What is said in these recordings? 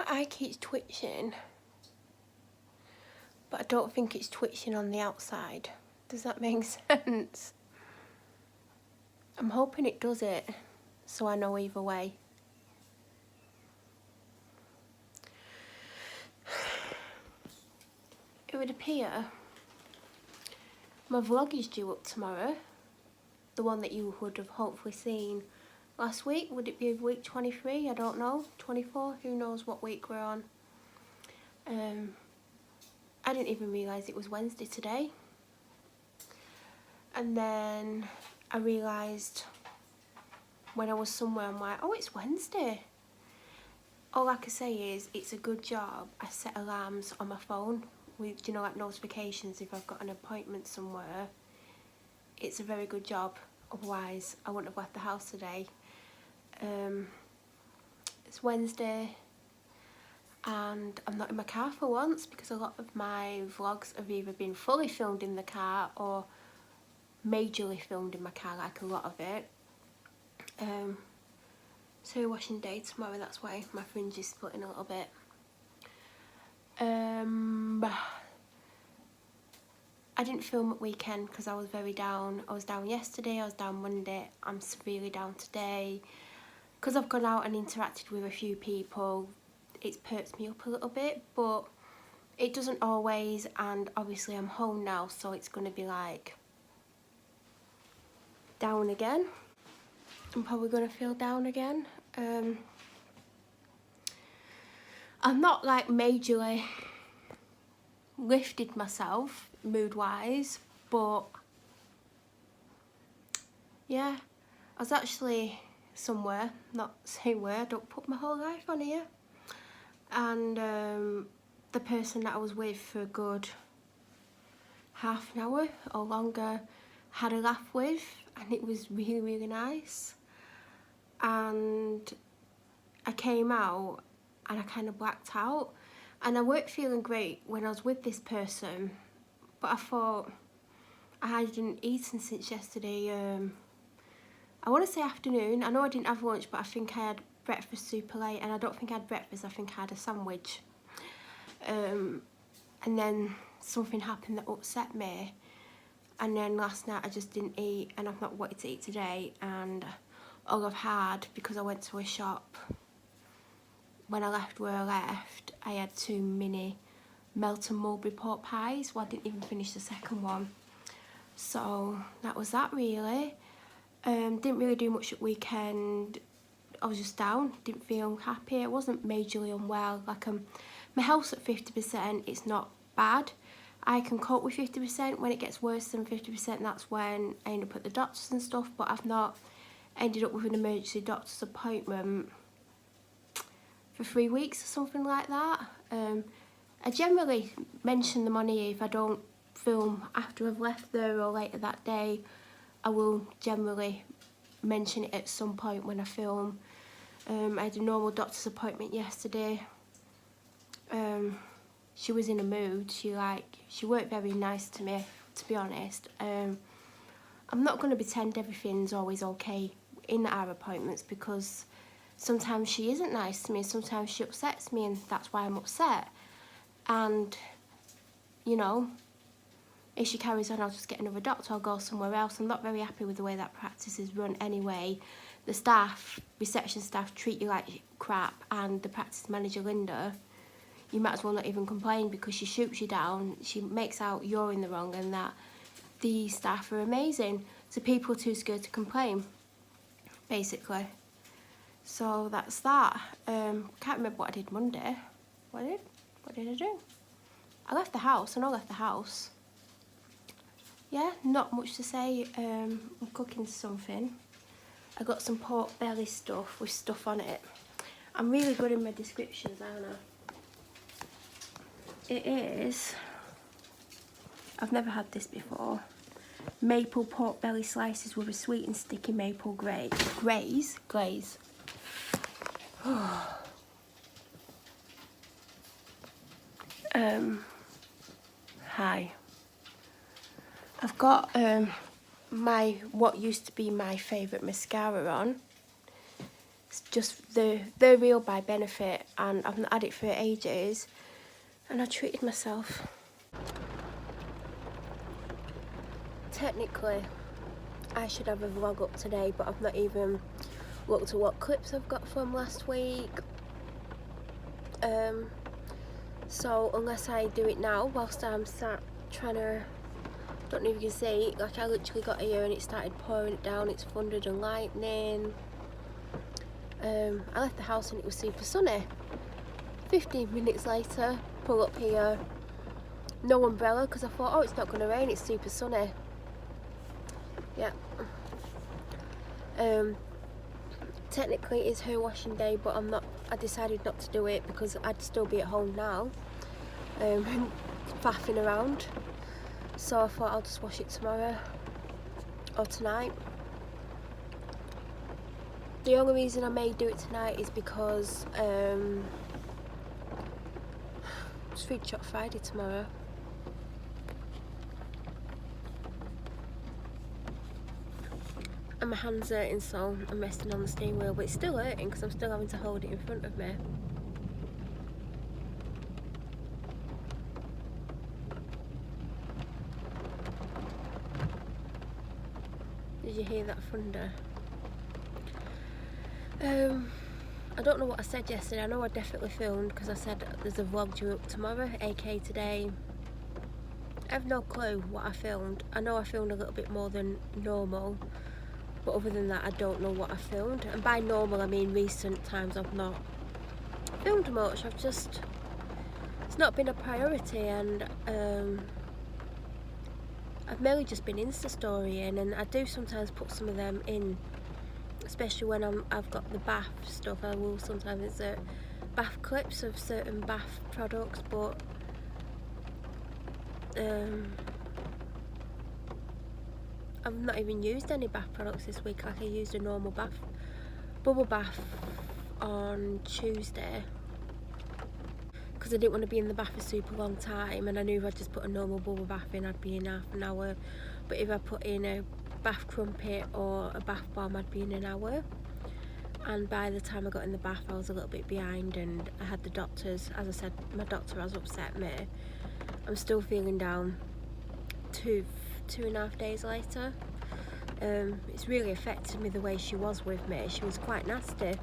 My eye keeps twitching, but I don't think it's twitching on the outside. Does that make sense? I'm hoping it does it, so I know either way. It would appear my vlog is due up tomorrow. The one that you would have hopefully seen last week. Would it be week 23? I don't know. 24? Who knows what week we're on. I didn't even realise it was Wednesday today. And then I realised when I was somewhere, I'm like, oh, it's Wednesday. All I can say is it's a good job I set alarms on my phone with, you know, like notifications if I've got an appointment somewhere. It's a very good job, otherwise I wouldn't have left the house today. It's Wednesday and I'm not in my car for once, because a lot of my vlogs have either been fully filmed in the car or majorly filmed in my car, like a lot of it. So washing day tomorrow, that's why my fringe is splitting a little bit. I didn't film at weekend because I was very down. I was down yesterday, I was down Monday, I'm severely down today. Because I've gone out and interacted with a few people, it's perked me up a little bit, but it doesn't always, and obviously I'm home now, so it's going to be like down again. I'm probably going to feel down again. I'm not like majorly lifted myself mood-wise, but yeah, I was actually somewhere, not saying where, I don't put my whole life on here, and the person that I was with for a good half an hour or longer had a laugh with, and it was really, really nice. And I came out and I kind of blacked out, and I weren't feeling great when I was with this person, but I thought I hadn't eaten since yesterday. I want to say afternoon. I know I didn't have lunch, but I think I had breakfast super late, and I don't think I had breakfast, I think I had a sandwich. And then something happened that upset me, and then last night I just didn't eat, and I've not wanted to eat today, and all I've had, because I went to a shop, when I left where I left, I had 2 mini Melton mulberry pork pies. Well, I didn't even finish the second one. So that was that really. Didn't really do much at weekend. I was just down, didn't feel happy. I wasn't majorly unwell. Like my health's at 50%, it's not bad. I can cope with 50%. When it gets worse than 50%, that's when I end up at the doctors and stuff, but I've not ended up with an emergency doctor's appointment for 3 weeks or something like that. I generally mention them on here if I don't film after I've left there or later that day. I will generally mention it at some point when I film. I had a normal doctor's appointment yesterday. She was in a mood. She weren't very nice to me, to be honest. I'm not going to pretend everything's always okay in our appointments, because sometimes she isn't nice to me, sometimes she upsets me, and that's why I'm upset. And, you know, if she carries on, I'll just get another doctor, I'll go somewhere else. I'm not very happy with the way that practice is run anyway. The staff, reception staff, treat you like crap, and the practice manager, Linda, you might as well not even complain, because she shoots you down, she makes out you're in the wrong and that the staff are amazing. So people are too scared to complain, basically. So that's that. Can't remember what I did Monday. What did I do? I left the house. I know I left the house. Yeah, not much to say. I'm cooking something. I got some pork belly stuff with stuff on it. I'm really good in my descriptions, aren't I? It is, I've never had this before, maple pork belly slices with a sweet and sticky maple glaze. Hi. I've got what used to be my favourite mascara on. It's just the real by benefit, and I've not had it for ages, and I treated myself. Technically, I should have a vlog up today, but I've not even looked at what clips I've got from last week. So unless I do it now whilst I'm sat trying to, don't know if you can see, like I literally got here and it started pouring it down, it's thundered and lightning. I left the house and it was super sunny. 15 minutes later, pull up here, no umbrella because I thought, oh, it's not going to rain, it's super sunny. Yeah. Technically it's her washing day, but I decided not to do it because I'd still be at home now, faffing around. So I thought I'll just wash it tomorrow or tonight. The only reason I may do it tonight is because it's Food Shop Friday tomorrow. And my hand's hurting, so I'm resting on the steering wheel, but it's still hurting because I'm still having to hold it in front of me. Did you hear that thunder? I don't know what I said yesterday. I know I definitely filmed because I said there's a vlog due up tomorrow, aka today. I have no clue what I filmed. I know I filmed a little bit more than normal, but other than that I don't know what I filmed. And by normal I mean recent times I've not filmed much. It's not been a priority, and I've mainly just been Insta storying, and I do sometimes put some of them in, especially when I've got the bath stuff. I will sometimes insert bath clips of certain bath products, but I've not even used any bath products this week. Like I used a normal bubble bath on Tuesday because I didn't want to be in the bath for a super long time, and I knew if I just put a normal bubble bath in I'd be in half an hour, but if I put in a bath crumpet or a bath bomb I'd be in an hour. And by the time I got in the bath I was a little bit behind, and I had the doctors, as I said, my doctor has upset me. I'm still feeling down 2.5 days later. It's really affected me the way she was with me. She was quite nasty.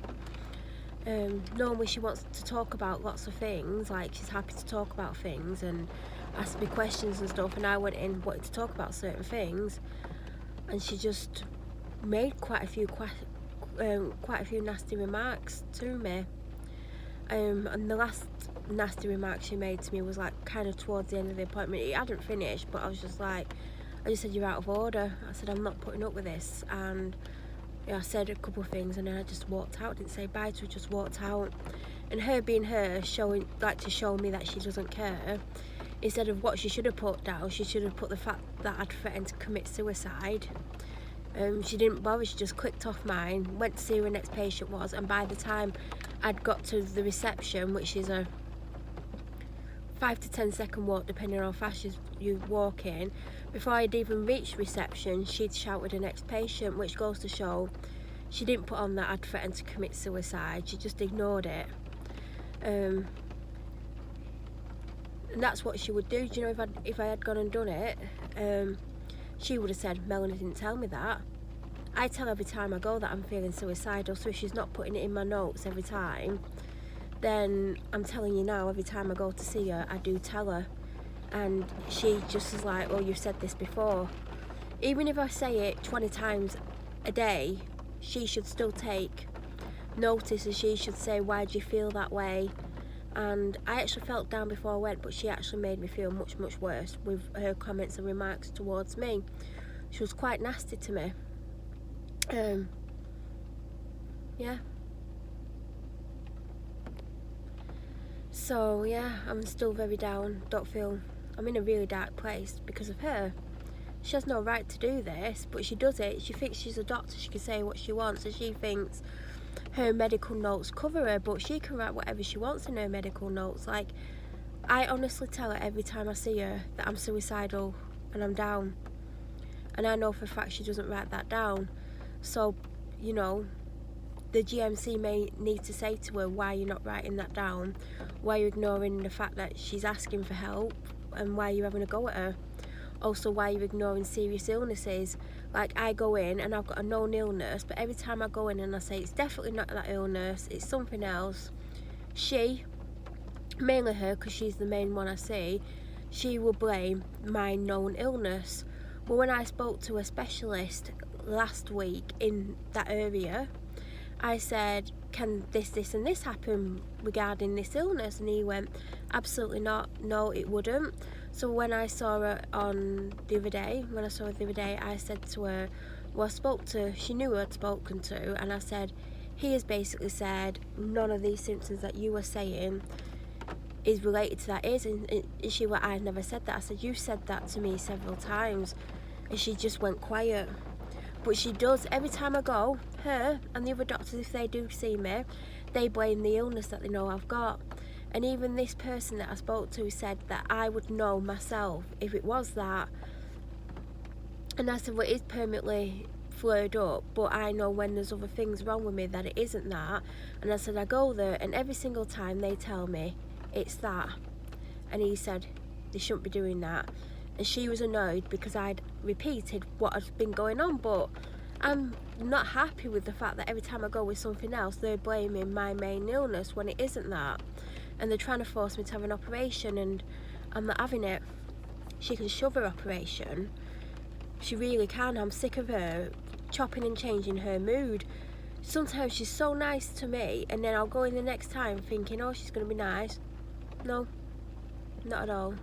Normally she wants to talk about lots of things, like she's happy to talk about things and ask me questions and stuff, and I went in wanting to talk about certain things, and she just made quite a few nasty remarks to me. And the last nasty remark she made to me was like kind of towards the end of the appointment. It hadn't finished, but I was just like, I just said, you're out of order. I said, I'm not putting up with this. And yeah, I said a couple of things, and then I just walked out. Didn't say bye to her, just walked out. And her being her, to show me that she doesn't care, instead of what she should have put down, she should have put the fact that I'd threatened to commit suicide. She didn't bother. She just clicked off mine, went to see who her next patient was, and by the time I'd got to the reception, which is a 5 to 10 second walk depending on how fast you walk in, before I'd even reached reception she'd shouted her next patient, which goes to show she didn't put on that I'd threatened to commit suicide. She just ignored it. And that's what she would do. Do you know, if I had gone and done it, she would have said, Melanie didn't tell me that. I tell every time I go that I'm feeling suicidal, so if she's not putting it in my notes every time, then I'm telling you now, every time I go to see her, I do tell her. And she just is like, oh, you've said this before. Even if I say it 20 times a day, she should still take notice, and she should say, why do you feel that way? And I actually felt down before I went, but she actually made me feel much, much worse with her comments and remarks towards me. She was quite nasty to me. Yeah. So yeah, I'm still very down. I'm in a really dark place because of her. She has no right to do this, but she does it. She thinks she's a doctor, she can say what she wants, and she thinks her medical notes cover her, but she can write whatever she wants in her medical notes. Like, I honestly tell her every time I see her that I'm suicidal and I'm down, and I know for a fact she doesn't write that down. So, you know, the GMC may need to say to her, why you're not writing that down, why you're ignoring the fact that she's asking for help, and why you're having a go at her. Also, why you're ignoring serious illnesses. Like, I go in and I've got a known illness, but every time I go in and I say it's definitely not that illness, it's something else, she, mainly her, because she's the main one I see, she will blame my known illness. Well, when I spoke to a specialist last week in that area, I said, can this and this happen regarding this illness? And he went, absolutely not, no it wouldn't. So when I saw her the other day, I said to her, well, she knew who I'd spoken to, and I said, he has basically said none of these symptoms that you were saying is related to that. And she went, I never said that. I said, you said that to me several times. And she just went quiet. But she does, every time I go, her and the other doctors, if they do see me, they blame the illness that they know I've got. And even this person that I spoke to said that I would know myself if it was that. And I said, well, it is permanently flared up, but I know when there's other things wrong with me that it isn't that. And I said, I go there and every single time they tell me it's that. And he said, they shouldn't be doing that. And she was annoyed because I'd repeated what had been going on, but I'm not happy with the fact that every time I go with something else, they're blaming my main illness when it isn't that. And they're trying to force me to have an operation, and I'm not having it. She can shove her operation. She really can. I'm sick of her chopping and changing her mood. Sometimes she's so nice to me, and then I'll go in the next time thinking, oh, she's going to be nice. No, not at all.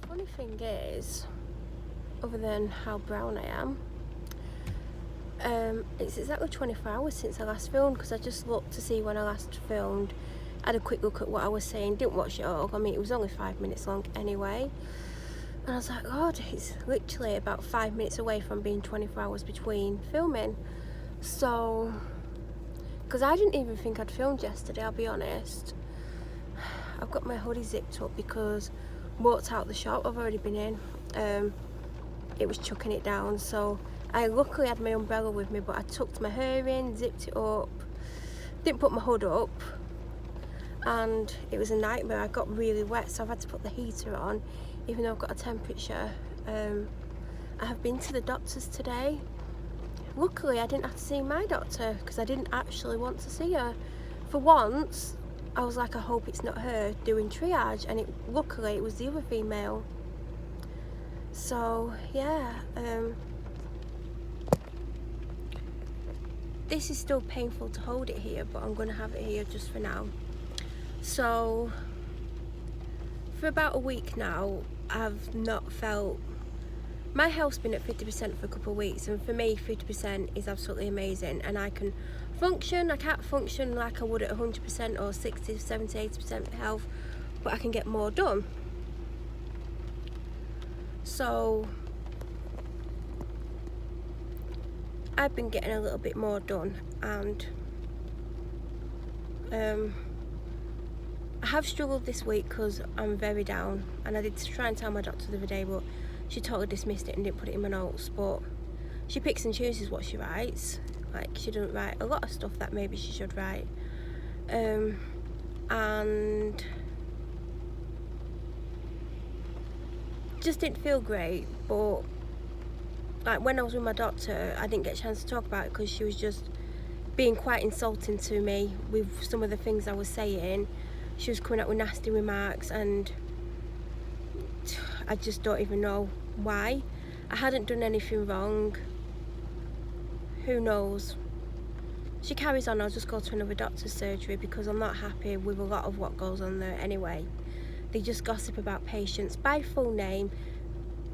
Funny thing is, other than how brown I am, it's exactly 24 hours since I last filmed, because I just looked to see when I last filmed, had a quick look at what I was saying, didn't watch it all. I mean, it was only 5 minutes long anyway, and I was like, God, it's literally about 5 minutes away from being 24 hours between filming. So, because I didn't even think I'd filmed yesterday, I'll be honest. I've got my hoodie zipped up because I walked out the shop, I've already been in, it was chucking it down, so I luckily had my umbrella with me, but I tucked my hair in, zipped it up, didn't put my hood up, and it was a nightmare. I got really wet, so I've had to put the heater on, even though I've got a temperature. I have been to the doctors today. Luckily, I didn't have to see my doctor, because I didn't actually want to see her. For once, I was like, I hope it's not her doing triage, and luckily it was the other female. So, yeah, this is still painful to hold it here, but I'm going to have it here just for now. So, for about a week now, I've not felt... My health's been at 50% for a couple of weeks, and for me, 50% is absolutely amazing, and I can function. I can't function like I would at 100% or 60, 70, 80% health, but I can get more done. So, I've been getting a little bit more done, and I have struggled this week because I'm very down, and I did try and tell my doctor the other day, but she totally dismissed it and didn't put it in my notes. But she picks and chooses what she writes. Like, she doesn't write a lot of stuff that maybe she should write, and just didn't feel great. But like, when I was with my doctor, I didn't get a chance to talk about it because she was just being quite insulting to me with some of the things I was saying. She was coming up with nasty remarks, and I just don't even know why. I hadn't done anything wrong. Who knows? She carries on. I'll just go to another doctor's surgery because I'm not happy with a lot of what goes on there anyway. They just gossip about patients by full name,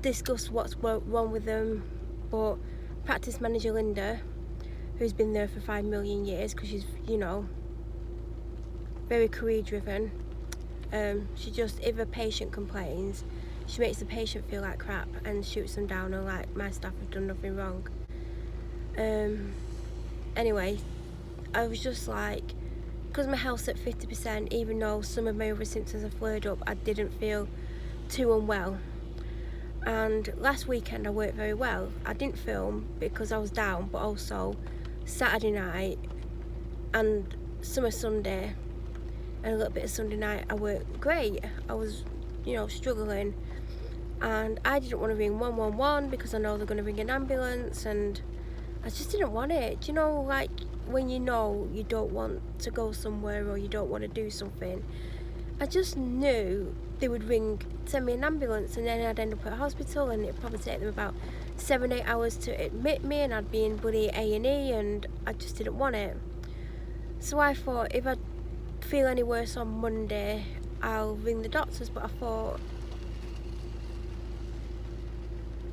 discuss what's wrong with them. But practice manager Linda, who's been there for 5 million years, because she's, you know, very career driven, she just, if a patient complains, she makes the patient feel like crap and shoots them down, and like, my staff have done nothing wrong. Anyway, I was just like, because my health's at 50%, even though some of my other symptoms have flared up, I didn't feel too unwell. And last weekend I worked very well. I didn't film because I was down, but also Saturday night and some of Sunday and a little bit of Sunday night I worked great. I was, you know, struggling, and I didn't want to ring 111 because I know they're going to ring an ambulance, and I just didn't want it. Do you know, like when you know you don't want to go somewhere or you don't want to do something, I just knew they would send me an ambulance, and then I'd end up at a hospital, and it'd probably take them about 7-8 hours to admit me, and I'd be in bloody A&E, and I just didn't want it. So I thought, if I feel any worse on Monday, I'll ring the doctors. But I thought,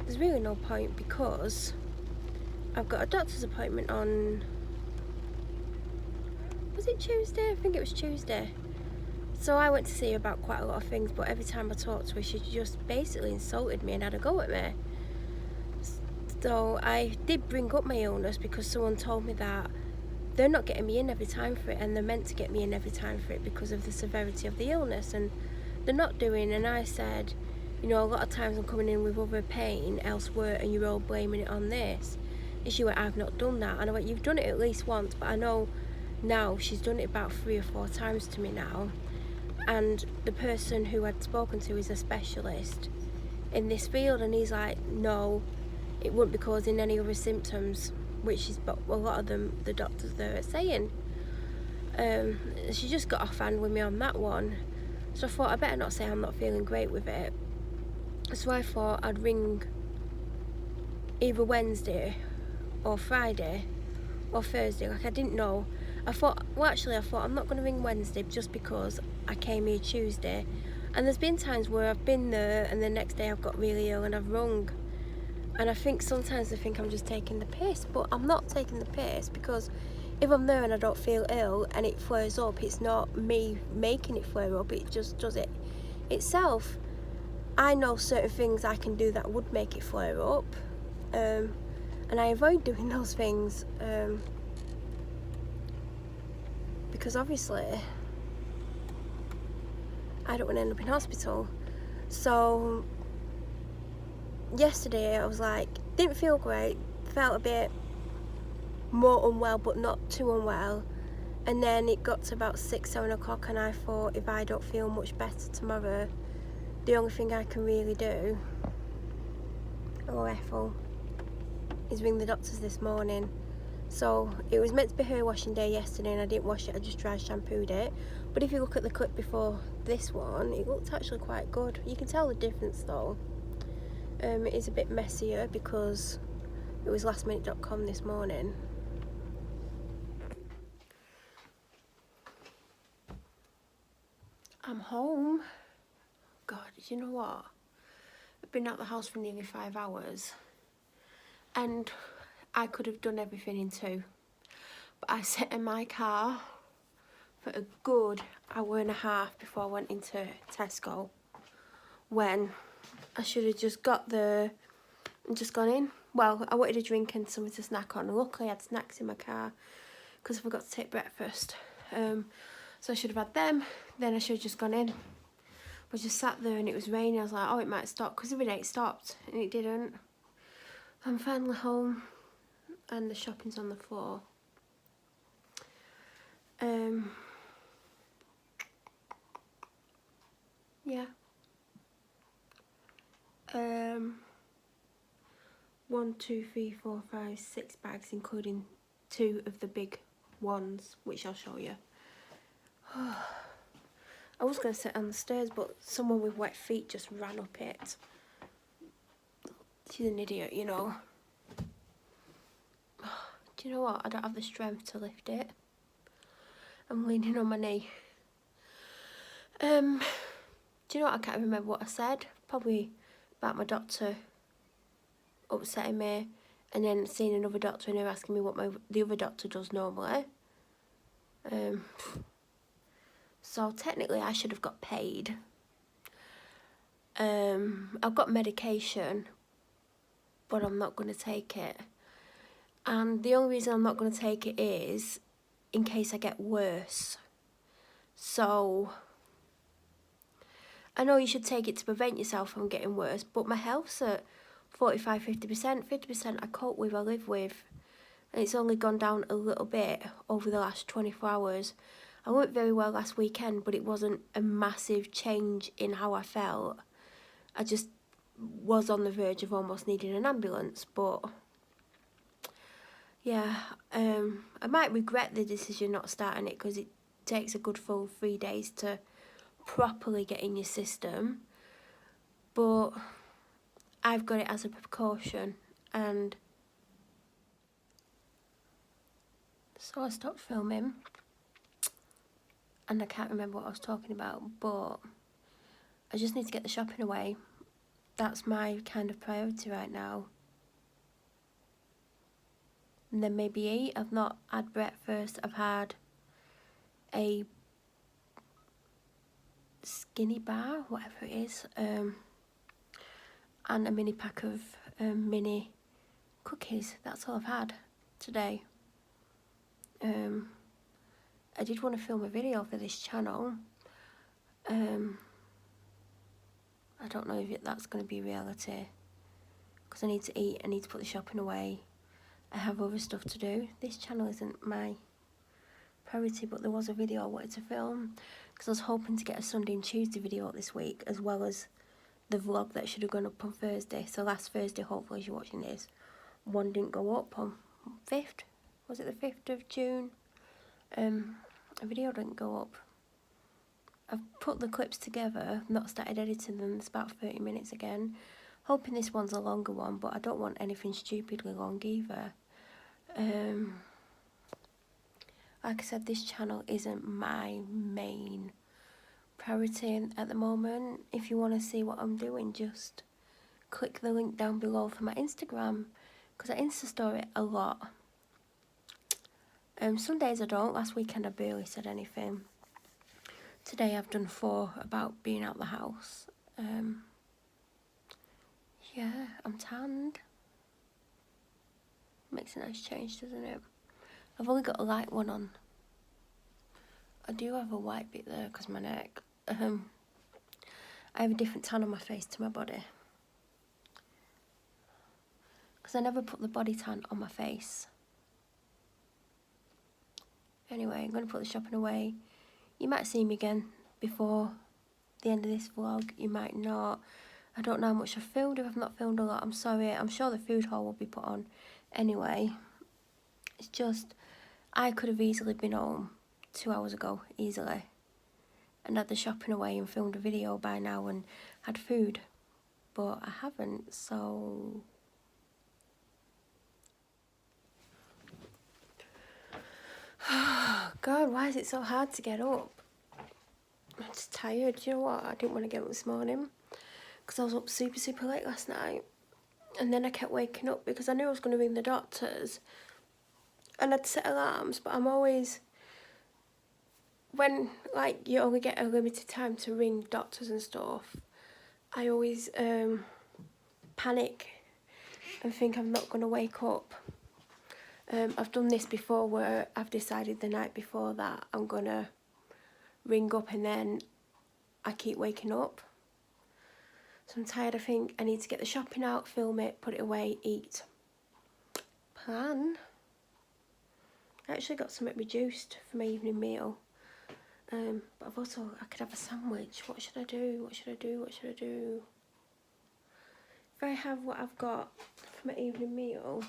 there's really no point, because I've got a doctor's appointment on, was it Tuesday? I think it was Tuesday. So I went to see her about quite a lot of things, but every time I talked to her, she just basically insulted me and had a go at me. So I did bring up my illness because someone told me that they're not getting me in every time for it, and they're meant to get me in every time for it because of the severity of the illness, and they're not doing. And I said, you know, a lot of times I'm coming in with other pain elsewhere and you're all blaming it on this. And she went, I've not done that. And I went, you've done it at least once, but I know now she's done it about 3 or 4 times to me now. And the person who I'd spoken to is a specialist in this field, and he's like, no, it wouldn't be causing any other symptoms, which is a lot of them, the doctors there are saying. She just got offhand with me on that one. So I thought, I better not say I'm not feeling great with it. So I thought I'd ring either Wednesday or Friday or Thursday, like I didn't know. I thought I'm not going to ring Wednesday just because I came here Tuesday, and there's been times where I've been there and the next day I've got really ill and I've rung, and I think sometimes they think I'm just taking the piss, but I'm not taking the piss, because if I'm there and I don't feel ill and it flares up, it's not me making it flare up, it just does it itself. I know certain things I can do that would make it flare up, and I avoid doing those things, because obviously I don't want to end up in hospital. So yesterday I was like, didn't feel great, felt a bit more unwell but not too unwell, and then it got to about 6-7 o'clock and I thought, if I don't feel much better tomorrow, the only thing I can really do, oh Ethel, is ring the doctors this morning. So it was meant to be hair washing day yesterday and I didn't wash it, I just dry shampooed it. But if you look at the clip before this one, it looked actually quite good. You can tell the difference though. It is a bit messier because it was lastminute.com this morning. I'm home. God, you know what? I've been out the house for nearly 5 hours and I could have done everything in 2. But I sat in my car for a good hour and a half before I went into Tesco, when I should have just got there and just gone in. Well, I wanted a drink and something to snack on. Luckily I had snacks in my car because I forgot to take breakfast. So I should have had them, then I should have just gone in. I just sat there and it was raining. I was like, oh, it might stop, because every day it stopped and it didn't. I'm finally home and the shopping's on the floor. Yeah. 1, 2, 3, 4, 5, 6 bags, including 2 of the big ones, which I'll show you. I was going to sit on the stairs, but someone with wet feet just ran up it. She's an idiot, you know. Do you know what? I don't have the strength to lift it. I'm leaning on my knee. Do you know what? I can't remember what I said. Probably about my doctor upsetting me, and then seeing another doctor and her asking me what the other doctor does normally. So technically I should have got paid. I've got medication, but I'm not going to take it. And the only reason I'm not going to take it is in case I get worse. So I know you should take it to prevent yourself from getting worse, but my health's at 45-50%. 50% I cope with, I live with. and it's only gone down a little bit over the last 24 hours. I weren't very well last weekend, but it wasn't a massive change in how I felt. I just was on the verge of almost needing an ambulance, but yeah, I might regret the decision not starting it because it takes a good full 3 days to properly get in your system, but I've got it as a precaution. And so I stopped filming, and I can't remember what I was talking about, but I just need to get the shopping away. That's my kind of priority right now. And then maybe eat. I've not had breakfast. I've had a skinny bar, whatever it is, and a mini pack of mini cookies. That's all I've had today. I did want to film a video for this channel. I don't know if that's going to be reality, because I need to eat, I need to put the shopping away, I have other stuff to do. This channel isn't my priority, but there was a video I wanted to film, because I was hoping to get a Sunday and Tuesday video out this week, as well as the vlog that should have gone up on Thursday. So last Thursday, hopefully as you're watching this, one didn't go up on 5th, was it the 5th of June? A video didn't go up. I've put the clips together, not started editing them, it's about 30 minutes again. Hoping this one's a longer one, but I don't want anything stupidly long either. Like I said, this channel isn't my main priority at the moment. If you want to see what I'm doing, just click the link down below for my Instagram, because I Insta story it a lot. Some days I don't. Last weekend I barely said anything. Today I've done 4 about being out the house. Yeah, I'm tanned. Makes a nice change, doesn't it? I've only got a light one on. I do have a white bit there because my neck. I have a different tan on my face to my body, because I never put the body tan on my face. Anyway, I'm going to put the shopping away. You might see me again before the end of this vlog, you might not. I don't know how much I've filmed. If I've not filmed a lot, I'm sorry. I'm sure the food haul will be put on anyway. It's just, I could have easily been home 2 hours ago, easily, and had the shopping away and filmed a video by now and had food, but I haven't, so God, why is it so hard to get up? I'm just tired. You know what? I didn't want to get up this morning because I was up super late last night, and then I kept waking up because I knew I was going to ring the doctors, and I'd set alarms, but I'm always, when like you only get a limited time to ring doctors and stuff, I always panic and think I'm not going to wake up. I've done this before where I've decided the night before that I'm going to ring up, and then I keep waking up. So I'm tired. I think I need to get the shopping out, film it, put it away, eat. Plan. I actually got something reduced for my evening meal. But I've also, I could have a sandwich. What should I do? What should I do? What should I do? If I have what I've got for my evening meal,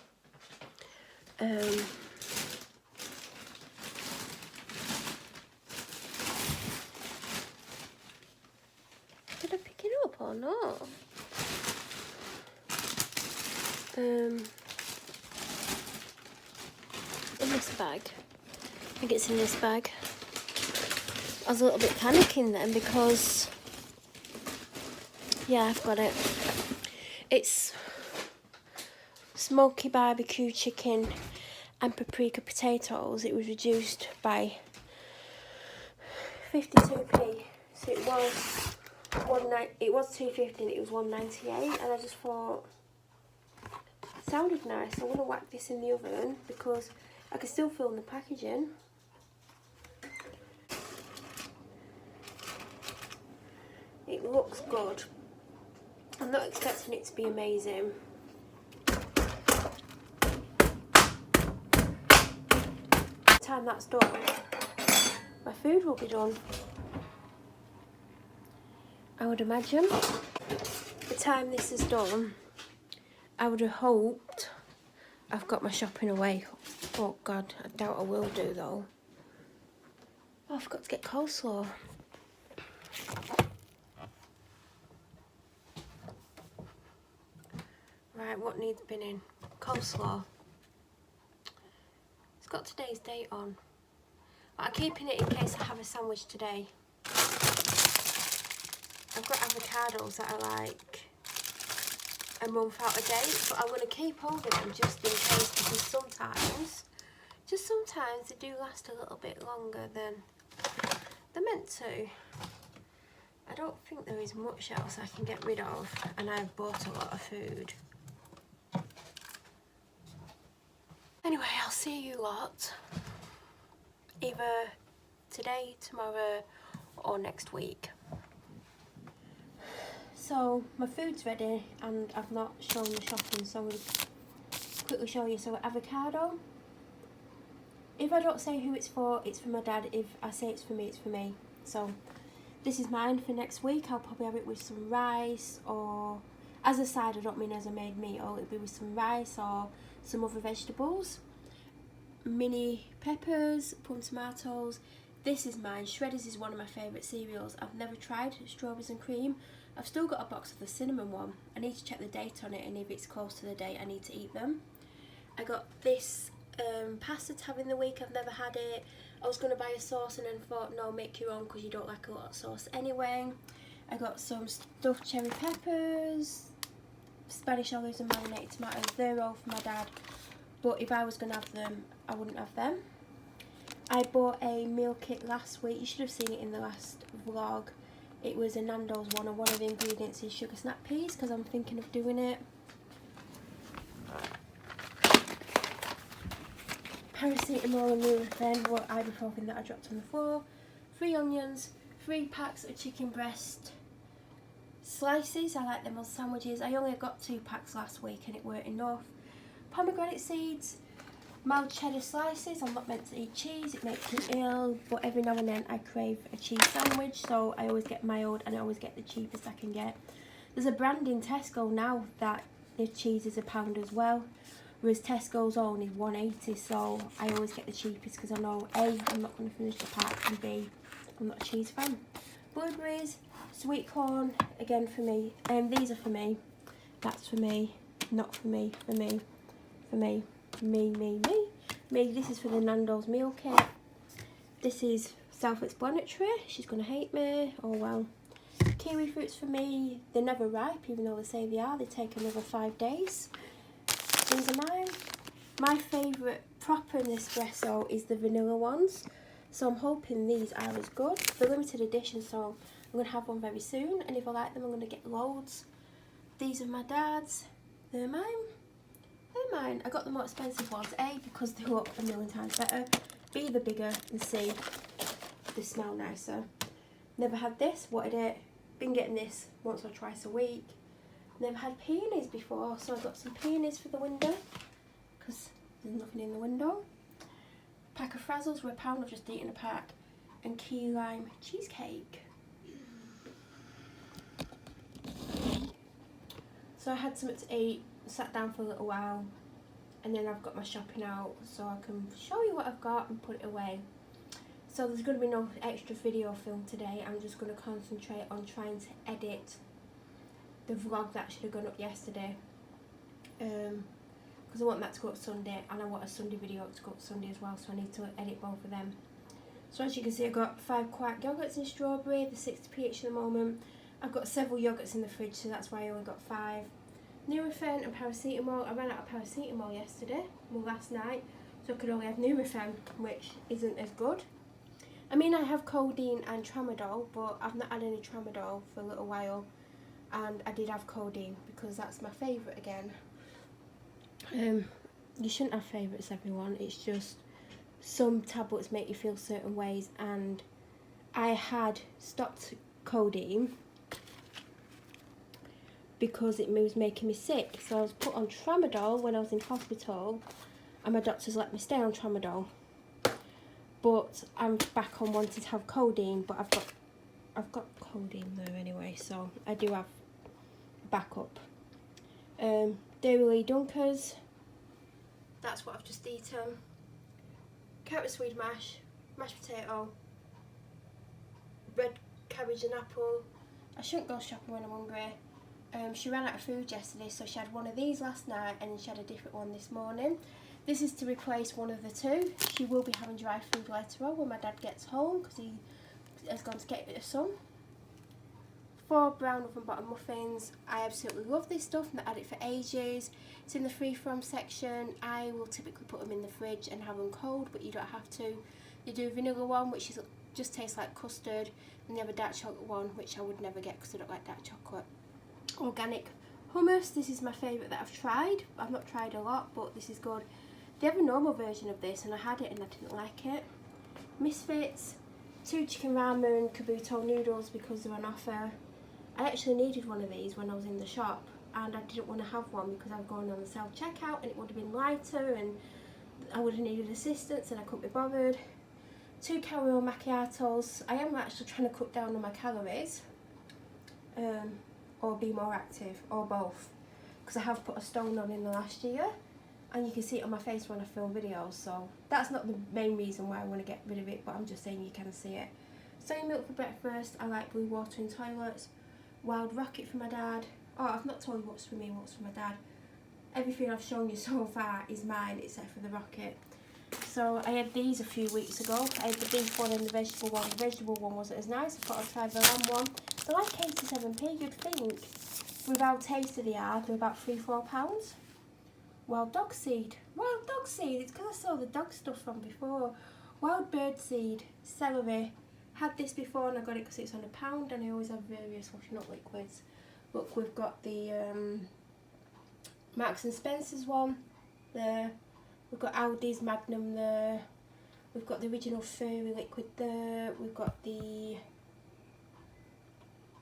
did I pick it up or not? In this bag. I think it's in this bag. I was a little bit panicking then because, yeah, I've got it. It's smoky barbecue chicken and paprika potatoes. It was reduced by 52p. So it was $2.50 and it was $1.98, and I just thought it sounded nice. I want to whack this in the oven because I can still film the packaging. It looks good. I'm not expecting it to be amazing. time that's done, my food will be done. I would imagine. The time this is done, I would have hoped I've got my shopping away. Oh God, I doubt I will do though. Oh, I forgot to get coleslaw. Right, what needs binning? Coleslaw. It's got today's date on. But I'm keeping it in case I have a sandwich today. I've got avocados that are like a month out of date, but I'm going to keep holding them just in case, because sometimes they do last a little bit longer than they're meant to. I don't think there is much else I can get rid of, and I've bought a lot of food. Anyway, I'll see you lot either today, tomorrow, or next week. So my food's ready and I've not shown the shopping, so I'm going to quickly show you. So avocado, if I don't say who it's for my dad. If I say it's for me, it's for me. So this is mine for next week. I'll probably have it with some rice, or as a side, I don't mean as a made meal. It'll be with some rice or some other vegetables. Mini peppers, plum tomatoes. This is mine. Shredders is one of my favourite cereals. I've never tried strawberries and cream. I've still got a box of the cinnamon one. I need to check the date on it, and if it's close to the date, I need to eat them. I got this pasta to have in the week. I've never had it. I was going to buy a sauce and then thought, no, make your own because you don't like a lot of sauce anyway. I got some stuffed cherry peppers, Spanish olives and marinated tomatoes. They're all for my dad, but if I was going to have them, I wouldn't have them. I bought a meal kit last week. You should have seen it in the last vlog. It was a Nando's one, and one of the ingredients is sugar snap peas because I'm thinking of doing it. Paracetamol and Nurofen, what ibuprofen that I dropped on the floor. 3 onions, 3 packs of chicken breast slices. I like them on sandwiches. I only got 2 packs last week and it weren't enough. Pomegranate seeds, mild cheddar slices. I'm not meant to eat cheese, it makes me ill, but every now and then I crave a cheese sandwich, so I always get mild and I always get the cheapest I can get. There's a brand in Tesco now that the cheese is £1 as well, whereas Tesco's own is £1.80, so I always get the cheapest because I know A, I'm not going to finish the pack, and B, I'm not a cheese fan. Blueberries, sweet corn, again for me, and these are for me, that's for me, not for me, for me, for me. Me. This is for the Nando's meal kit. This is self-explanatory. She's gonna hate me. Oh well. Kiwi fruits for me. They're never ripe, even though they say they are. They take another 5 days. These are mine. My favourite proper Nespresso is the vanilla ones. So I'm hoping these are as good. They're limited edition, so I'm gonna have one very soon. And if I like them, I'm gonna get loads. These are my dad's. They're mine. Mine. I got the more expensive ones. A, because they look a million times better. B, they're bigger. And C, they smell nicer. Never had this. Wanted it. Been getting this once or twice a week. Never had peonies before, so I got some peonies for the window because there's nothing in the window. Pack of Frazzles were £1. I've just eaten a pack. And key lime cheesecake. So I had something to eat. Sat down for a little while, and then I've got my shopping out so I can show you what I've got and put it away. So there's going to be no extra video film today. I'm just going to concentrate on trying to edit the vlog that should have gone up yesterday, because I want that to go up Sunday and I want a Sunday video to go up Sunday as well, so I need to edit both of them. So as you can see, I've got 5 quark yogurts in strawberry, the 60p each at the moment. I've got several yogurts in the fridge, so that's why I only got 5. Nurofen and paracetamol. I ran out of paracetamol last night, so I could only have Nurofen, which isn't as good. I mean, I have codeine and tramadol, but I've not had any tramadol for a little while, and I did have codeine because that's my favourite again. You shouldn't have favourites, everyone. It's just some tablets make you feel certain ways, and I had stopped codeine because it was making me sick, so I was put on tramadol when I was in hospital, and my doctors let me stay on tramadol. but I'm back on wanting to have codeine, but I've got codeine there anyway, so I do have backup. Dairy Dunkers, that's what I've just eaten. Carrot swede mash, mashed potato, red cabbage and apple. I shouldn't go shopping when I'm hungry. She ran out of food yesterday, so she had one of these last night and then she had a different one this morning. This is to replace one of the two. She will be having dry food later on when my dad gets home because he has gone to get some. 4 brown oven bottom muffins. I absolutely love this stuff and I've had it for ages. It's in the free from section. I will typically put them in the fridge and have them cold, but you don't have to. You do a vanilla one, which is just tastes like custard, and you have a dark chocolate one, which I would never get because I don't like dark chocolate. Organic hummus. This is my favourite that I've tried. I've not tried a lot, but this is good. They have a normal version of this and I had it and I didn't like it. Misfits, 2 chicken ramen kabuto noodles because they're on offer. I actually needed one of these when I was in the shop and I didn't want to have one because I was going on the self-checkout and it would have been lighter and I would have needed assistance and I couldn't be bothered. 2 caramel macchiatos. I am actually trying to cut down on my calories or be more active, or both, because I have put a stone on in the last year and you can see it on my face when I film videos, so that's not the main reason why I want to get rid of it, but I'm just saying you can see it. Soy milk for breakfast. I like blue water in toilets. Wild rocket for my dad. Oh, I've not told you what's for me and what's for my dad. Everything I've shown you so far is mine except for the rocket. So I had these a few weeks ago. I had the beef one and the vegetable one. The vegetable one wasn't as nice. I thought I'd try the lamb one. They're like 87p. You'd think with how tasty they are, they're about £3-4. Wild dog seed. Wild dog seed. It's because I saw the dog stuff from before. Wild bird seed. Celery. Had this before and I got it because it's on £1 and I always have various washing up liquids. Look, we've got the Marks and Spencer's one there. We've got Aldi's Magnum there. We've got the original furry liquid there. We've got the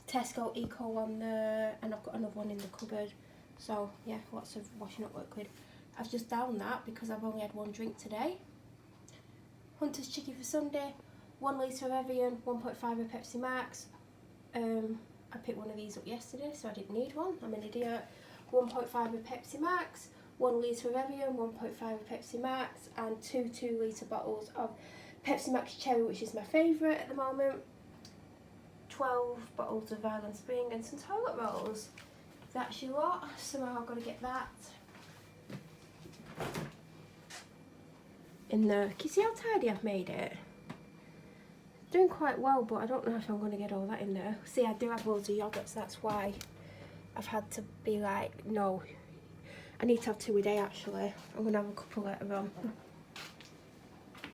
Tesco Eco one there, and I've got another one in the cupboard. So yeah, lots of washing up liquid. I've just downed that because I've only had one drink today. Hunter's Chicken for Sunday. 1 litre of Evian, 1.5 of Pepsi Max. I picked one of these up yesterday, so I didn't need one. I'm an idiot. 1.5 of Pepsi Max, 1 litre of Evian, 1.5 of Pepsi Max, and 2 2-litre bottles of Pepsi Max Cherry, which is my favourite at the moment. 12 bottles of Island Spring and some toilet rolls. That's your lot. Somehow I've got to get that in there. Can you see how tidy I've made it? Doing quite well, but I don't know if I'm going to get all that in there. See, I do have loads of yogurts, that's why I've had to be like, no, I need to have 2 a day actually. I'm going to have a couple later on.